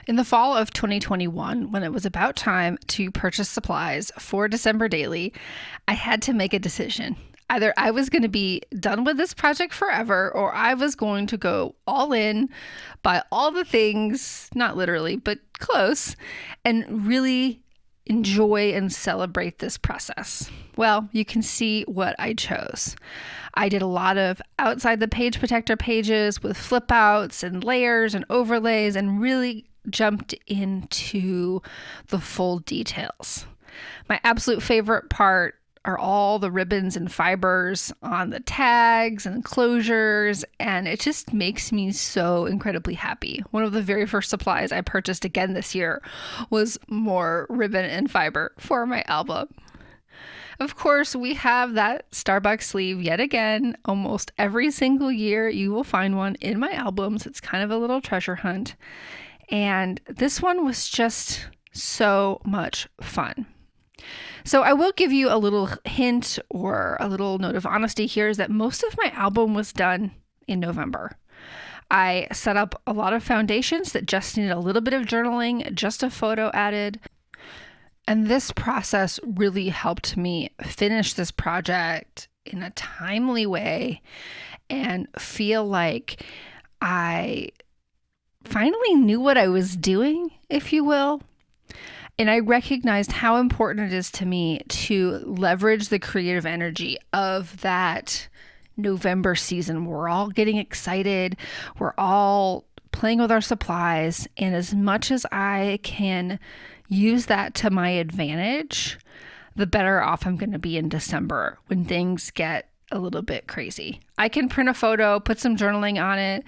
In the fall of 2021, when it was about time to purchase supplies for December Daily, I had to make a decision. Either I was going to be done with this project forever, or I was going to go all in, buy all the things, not literally, but close, and really enjoy and celebrate this process. Well, you can see what I chose. I did a lot of outside the page protector pages with flip outs and layers and overlays and really jumped into the full details. My absolute favorite part are all the ribbons and fibers on the tags and closures, and it just makes me so incredibly happy. One of the very first supplies I purchased again this year was more ribbon and fiber for my album. Of course, we have that Starbucks sleeve yet again. Almost every single year you will find one in my albums. It's kind of a little treasure hunt. And this one was just so much fun. So I will give you a little hint or a little note of honesty here is that most of my album was done in November. I set up a lot of foundations that just needed a little bit of journaling, just a photo added. And this process really helped me finish this project in a timely way and feel like I finally knew what I was doing, if you will. And I recognized how important it is to me to leverage the creative energy of that November season. We're all getting excited. We're all playing with our supplies. And as much as I can use that to my advantage, the better off I'm going to be in December when things get a little bit crazy. I can print a photo, put some journaling on it,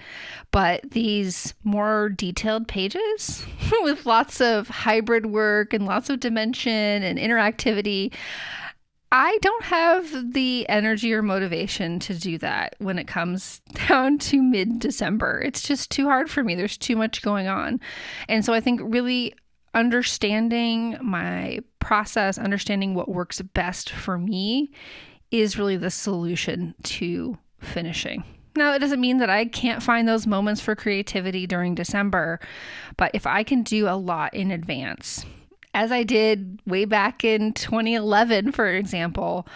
but these more detailed pages with lots of hybrid work and lots of dimension and interactivity, I don't have the energy or motivation to do that when it comes down to mid-December. It's just too hard for me. There's too much going on. And so I think really understanding my process, understanding what works best for me is really the solution to finishing. Now, it doesn't mean that I can't find those moments for creativity during December, but if I can do a lot in advance, as I did way back in 2011, for example,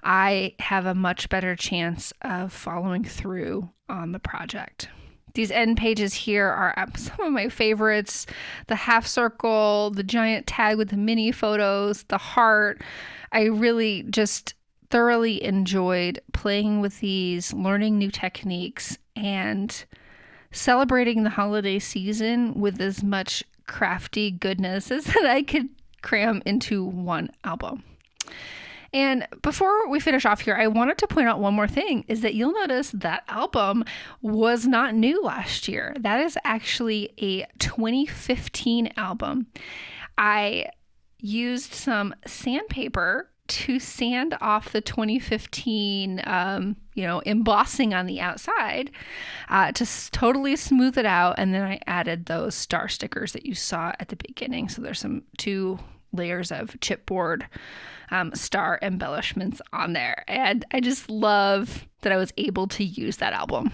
I have a much better chance of following through on the project. These end pages here are some of my favorites. The half circle, the giant tag with the mini photos, the heart. I really just thoroughly enjoyed playing with these, learning new techniques, and celebrating the holiday season with as much crafty goodness as that I could cram into one album. And before we finish off here, I wanted to point out one more thing is that you'll notice that album was not new last year. That is actually a 2015 album. I used some sandpaper to sand off the 2015, embossing on the outside to totally smooth it out. And then I added those star stickers that you saw at the beginning. So there's two layers of chipboard star embellishments on there. And I just love that I was able to use that album.